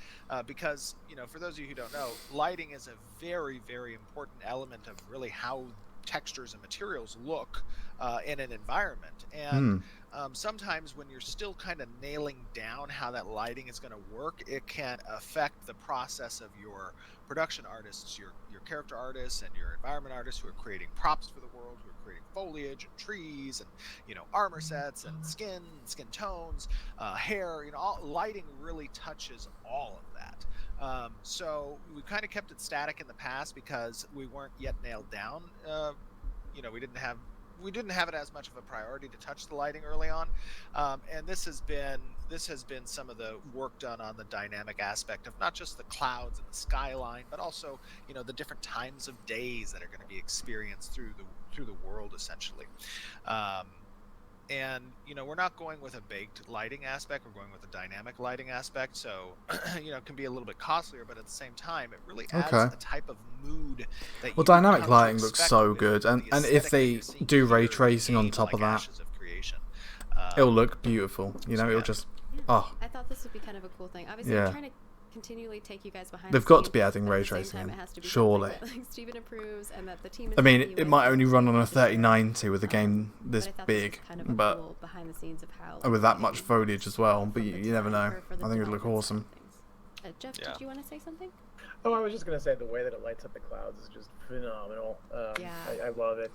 because, for those of you who don't know, lighting is a very, very important element of really how textures and materials look in an environment. And sometimes when you're still kind of nailing down how that lighting is going to work, it can affect the process of your production artists, your character artists and your environment artists who are creating props for the world, who are creating foliage and trees and armor sets and skin tones, hair. Lighting really touches all of that. So we kind of kept it static in the past because we weren't yet nailed down. We didn't have it as much of a priority to touch the lighting early on, and this has been some of the work done on the dynamic aspect of not just the clouds and the skyline, but also the different times of days that are going to be experienced through the world essentially. And we're not going with a baked lighting aspect, we're going with a dynamic lighting aspect, so it can be a little bit costlier, but at the same time it really adds a type of mood that Well, dynamic lighting looks so good, and if they do ray tracing on top of that, it'll look beautiful. It'll just I thought this would be kind of a cool thing. Obviously, I'm trying to continually take you guys behind. They've the got scenes, to be adding but ray at the same tracing time, in, it has to be surely. something that, like, Steven approves, and that the team is I mean, happy it with. might only run on a 3090 with a game this but I thought big, this was kind of a but cool behind the scenes of how with that much foliage as well. But from you the never know. design for the I think it would look development side awesome. of things. Jeff, Yeah. did you want to say something? Oh, I was just gonna say the way that it lights up the clouds is just phenomenal. Yeah. I love it.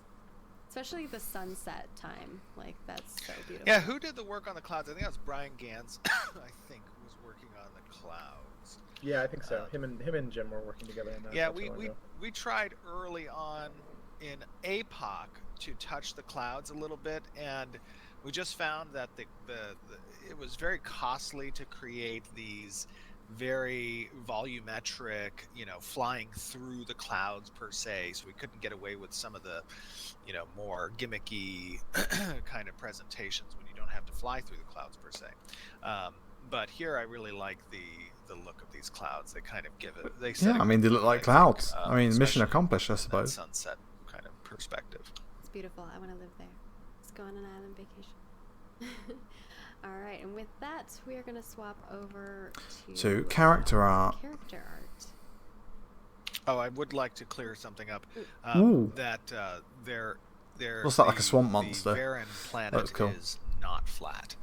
Especially the sunset time. Like, that's so beautiful. Yeah, who did the work on the clouds? I think that was Brian Gans. I think was working on the clouds. Yeah, I think so. Him and Jim were working together on that. Yeah, not so long ago. we tried early on in APOC to touch the clouds a little bit, and we just found that it was very costly to create these very volumetric, flying through the clouds per se. So we couldn't get away with some of the, more gimmicky kind of presentations when you don't have to fly through the clouds per se. But here I really like the look of these clouds. They kind of give it. They set Yeah, a I mean, they look mood, like I clouds. think, I mean, mission especially accomplished, I in that suppose. sunset kind of perspective. It's beautiful. I want to live there. Let's go on an island vacation. All right, and with that, we are going to swap over to character art. Character art. Oh, I would like to clear something up. Ooh. That there. What's that, like a swamp monster? The barren planet That's cool. is not flat.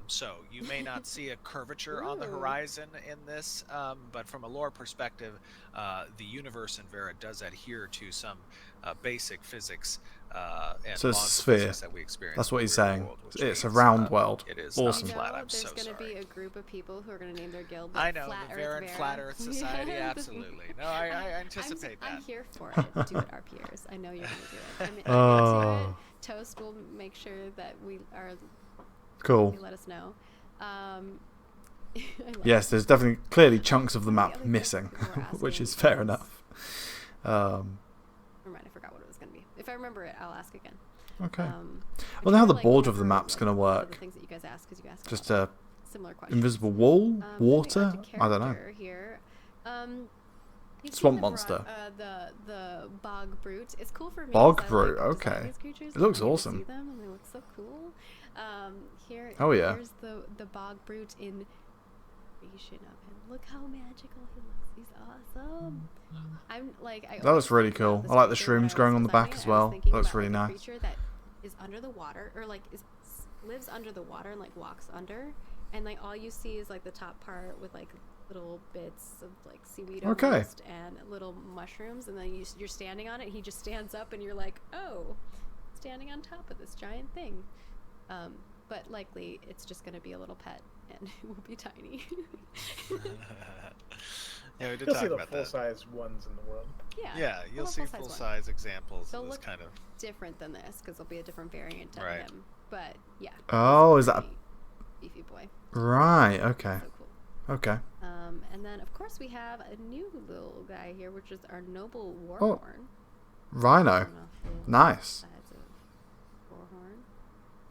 So you may not see a curvature on the horizon in this, but from a lore perspective, the universe in Vera does adhere to some basic physics and So it's a laws of sphere. physics that we experience. That's what in he's the real saying. world, which It's a means, round world. It is Awesome. not flat. You know, I'm there's so going to sorry. be a group of people who are going to name their guild. I know, Flat the Earth Vera and Flat Vera. Earth Society, Yeah. absolutely. No, I anticipate that. I'm here for it. Do it, our peers. I know you're going to do it. I'm into it. Toast will make sure that we are. Cool. You let us know. Yes, there's definitely clearly chunks of the map missing, which is fair enough. Never mind, I forgot what it was going to be. If I remember it, I'll ask again. Okay. Well, how the like, border of the whatever, map's like, going to one of work? the things that you guys asked, 'cause you asked Just about a similar questions. invisible wall, Moving on water. to I don't know. character Here. You've Swamp seen monster. The bog brute. It's cool for me. Bog 'cause I brute, like designing okay. these creatures. It looks I get to awesome. See them and they look so cool. Here. Oh, yeah. Here's the bog brute in creation of him. Look how magical he looks. He's awesome. I'm like. That looks really cool. I like the shrooms growing on the back as well. That looks really nice. A creature that is under the water, or like lives under the water and like walks under, and like all you see is like the top part with like little bits of like seaweed almost and little mushrooms, and then you're standing on it. He just stands up, and you're like, oh, standing on top of this giant thing. But likely it's just going to be a little pet, and it will be tiny. Yeah, we did You'll talk see the about that. full-size ones in the world. Yeah, you'll see full-size examples They'll of this look kind of. different than this because there'll be a different variant of Right. him. But yeah. Oh, he's is that a- pretty beefy boy? Right. Okay. So cool. Okay. And then of course we have a new little guy here, which is our noble warhorn. Rhino. Nice.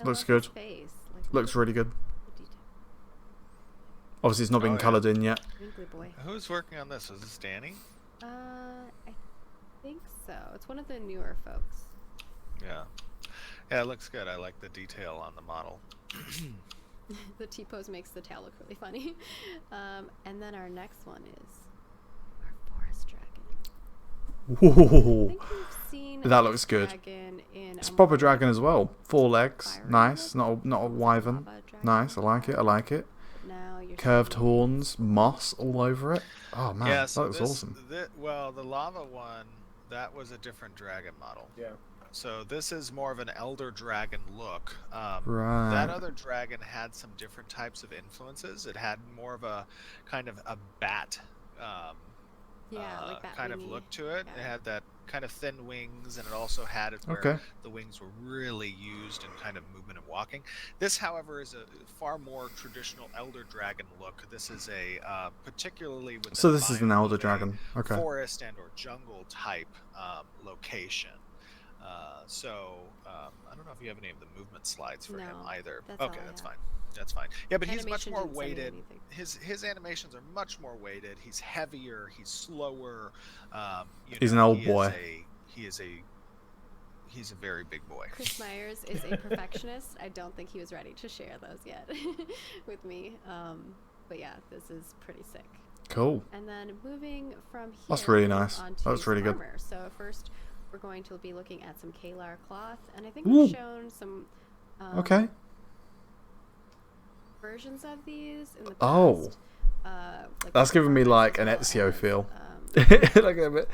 Looks good. Face. Looks really good. Obviously, it's not been coloured in yet. Wrinkly boy. Who's working on this? Is this Danny? I think so. It's one of the newer folks. Yeah. Yeah, it looks good. I like the detail on the model. The T-pose makes the tail look really funny. And then our next one is our forest dragon. I Whoa. think we've seen That a looks good. dragon in It's a a proper more dragon as well. 4 legs. fiery Nice. look. Not a wyvern. Lava dragon. Nice. I like it. I like it. Now you're Curved seeing- horns, moss all over it. Oh man, yeah, that so looks awesome. Well, the lava one, that was a different dragon model. Yeah. So this is more of an elder dragon look. Right. That other dragon had some different types of influences. It had more of a kind of a bat like bat kind of wingy. look to it. Yeah. It had that kind of thin wings, and it also had it where Okay. the wings were really used in kind of movement and walking. This, however, is a far more traditional elder dragon look. This is a particularly with So this is an elder dragon. Okay. forest and or jungle type location. I don't know if you have any of the movement slides for him No, either. that's all Okay, I that's have. fine. That's fine. Yeah, but he's much Animation more didn't send me weighted. anything. His animations are much more weighted. He's heavier. He's slower. He's an old boy. He's a very big boy. Chris Myers is a perfectionist. I don't think he was ready to share those yet with me. But yeah, this is pretty sick. Cool. And then moving from here, That's really nice. onto That's really good. armor. So first, we're going to be looking at some Kalar cloth, and I think Ooh. we've shown some Okay. versions of these in the past. Oh. Like That's giving me like an as well Ezio as, feel. Like a bit,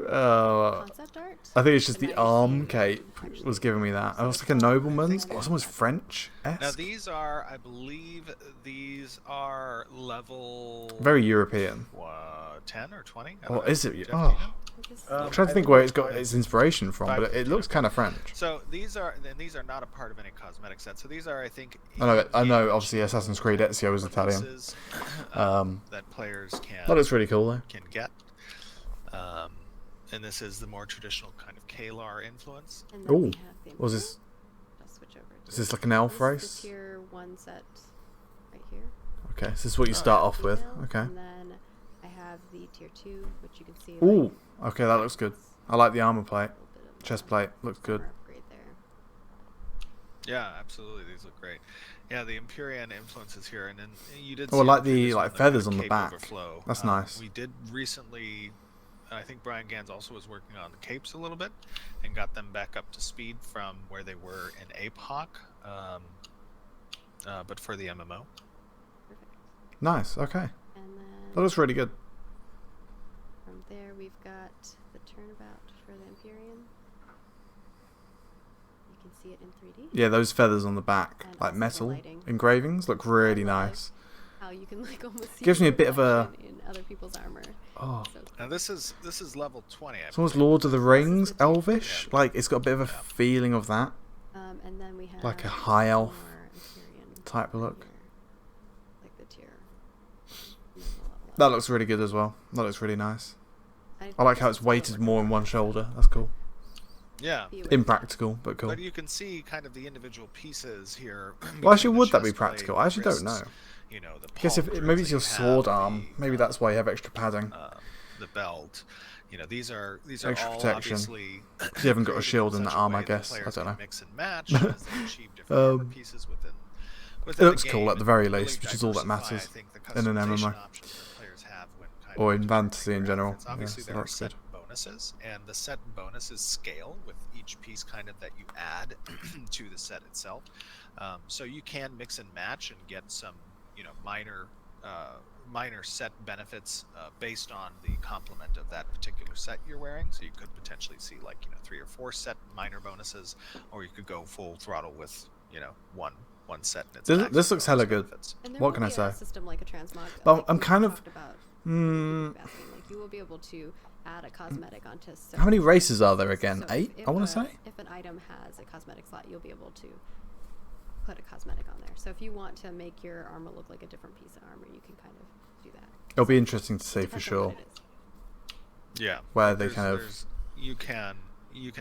concept art. I think it's just But the now you're arm seeing cape actually was giving me that. so I was it's like a all nobleman's, very or almost French. Now these are, I believe, these are level Very European. 10 or 20. Or is it? Jeff, do you Oh. know? I'm trying to think where it's got its inspiration from, but it looks kind of French. So these are not a part of any cosmetic set. So these are, I think. I know. Obviously, Assassin's Creed Ezio is Italian. references, that players That looks really cool though. can get. And this is the more traditional kind of Kalar influence. And then we Ooh. have the Was Emperor. this? I'll switch over to Is this like an elf this race? is the tier 1 set right here. Okay, so this is what you start off with. Female, Okay. And then I have the tier 2, which you can see. Ooh, okay, that looks good. I like the armor plate. A little bit of Chest plate looks good. armor upgrade there. Yeah, absolutely. These look great. Yeah, the Empyrean influences here, and then you did. Oh, I see like in previous the one feathers on the cape back. overflow. That's nice. We did recently. I think Brian Gans also was working on the capes a little bit, and got them back up to speed from where they were in APOC, but for the MMO. Perfect. Nice. Okay, And that then looks really good. from there, we've got the turnabout for the Empyrean. You can see it in 3D. Yeah, those feathers on the back, And like also the metal lighting. engravings, look really I love nice. How you can like almost see Gives me a the bit of a- reflection in other people's armor. Oh, So cool. Now this is level 20. it's almost Lord of the Rings elvish. Like it's got a bit of a feeling of that And then we have Like a high elf more Empyrean type of look. here, like the tier. and then the level up. That looks really good as well. That looks really nice. I think like how this it's is weighted still more on one shoulder. That's cool. Yeah. be with Impractical, but cool. But you can see kind of the individual pieces here. Well, actually, between the would that be chest plate, practical? I actually don't know. wrists, You know, the I guess if palm maybe it's grips your that you have, sword arm, the, maybe that's why you have extra padding. the belt. You know, these are Extra all protection. obviously. 'Cause you haven't got a created shield in such that a arm, way I that guess. I players don't can know. Mix and match as they achieve different armor pieces within. It looks the cool game at the and very really least, which is all that diversify, matters I think, the in an customization MMO. options that players have when kind Or of in determining fantasy in their general. outfits. Obviously, Yeah, so there are that's set good. bonuses, and the set bonuses scale with each piece kind of that you add to the set itself. So you can mix and match and get some, you know, minor set benefits based on the complement of that particular set you're wearing. So you could potentially see like, you know, 3 or 4 set minor bonuses, or you could go full throttle with, you know, one set. And its maximum This looks hella bonus good. benefits. And there What will can I be say? A system like a transmog. But like I'm we kind of- talked about Hmm. asking, like you will be able to add a cosmetic onto. How many certain races are there pieces. again? So 8, if I want a- to say? If an item has a cosmetic slot, you'll be able to put a cosmetic on there. So if you want to make your armor look like a different piece of armor, you can kind of do that. It'll be interesting to see for Depends on what sure. it is. Yeah, Where they there's- kind of- there's- you can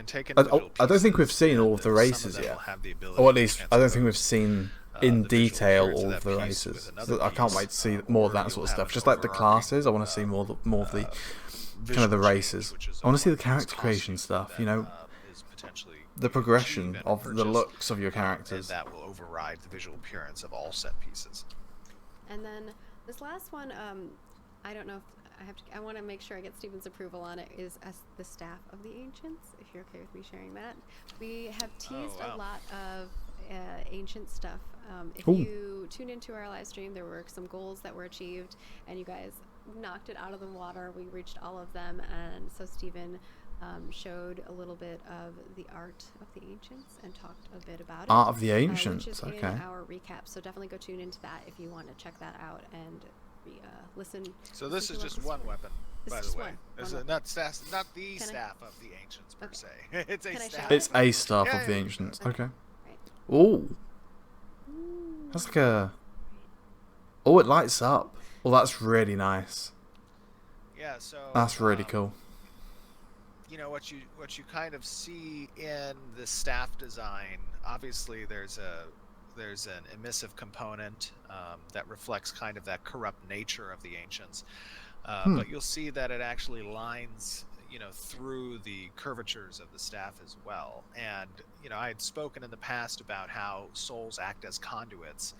take I individual don't think we've pieces seen all and of the some races them yet. will have the ability Or at to least, I don't think we've transpose, seen the in visual detail appearance all of of that the piece with races. another So I can't piece, wait to see or more of that you'll sort of have stuff. an Just like the overarching, classes, I want to see more of the kind of the visual races. change, which is I want to see the one character costume creation stuff, that, you know, is potentially the you can progression achieve and of the purchase, looks of your and characters. that will override the visual appearance of all set pieces. And then this last one, I don't know if I want to make sure I get Stephen's approval on it, is as the staff of the ancients, if you're okay with me sharing that. We have teased wow. a lot of ancient stuff. If Ooh. you tune into our live stream, there were some goals that were achieved, and you guys knocked it out of the water. We reached all of them, and so Stephen showed a little bit of the art of the ancients and talked a bit about it. Art of the Which Ancients, is okay. in our recap, so definitely go tune into that if you want to check that out and listen. So this listen is to just what one was weapon, This by is the just way. one This is weapon. not the Can I- staff of the ancients per Okay. se. It's a Can I staff. show It's a staff Yeah, of the yeah. Ancients. Okay. Okay. Right. Ooh, that's like a. Oh, it lights up. Well, that's really nice. Yeah, so That's really cool. You know what you kind of see in the staff design. Obviously, there's an emissive component that reflects kind of that corrupt nature of the ancients, but you'll see that it actually lines, you know, through the curvatures of the staff as well. And you know, I had spoken in the past about how souls act as conduits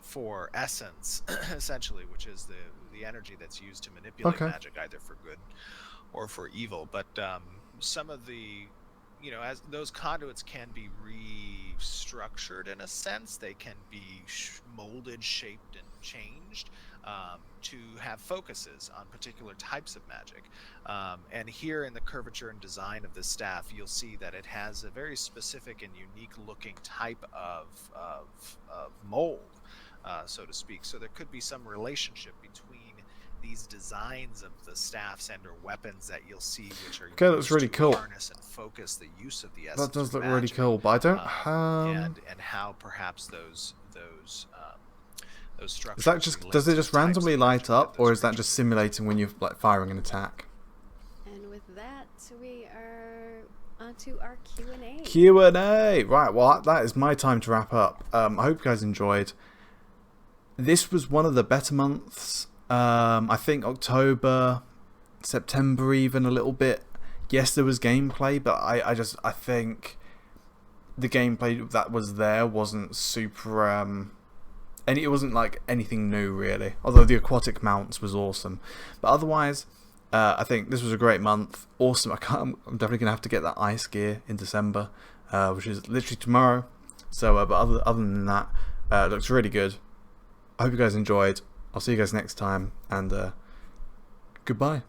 for essence, essentially, which is the energy that's used to manipulate Okay. magic, either for good or for evil. But some of the, you know, as those conduits can be restructured in a sense, they can be molded, shaped, and changed to have focuses on particular types of magic. And here in the curvature and design of this staff, you'll see that it has a very specific and unique looking type of mold, so to speak. So there could be some relationship between these designs of the staffs and or weapons that you'll see, which are Okay, that's used really to cool. harness and focus the use of the essence That does of look really magic, cool, but I don't. and how perhaps those structures. Is that just relate does to it the just types randomly of light magic that up, those or is that creatures just simulating when you're like firing an attack? And with that, we are onto our Q&A. Q&A. Right, well, that is my time to wrap up. I hope you guys enjoyed. this was one of the better months. I think October, September even a little bit. Yes, there was gameplay, but I think the gameplay that was there wasn't super... and it wasn't like anything new really, although the aquatic mounts was awesome. But otherwise, I think this was a great month. Awesome. I'm definitely gonna have to get that ice gear in December, which is literally tomorrow. So, but other than that, it looks really good. I hope you guys enjoyed. I'll see you guys next time, and goodbye.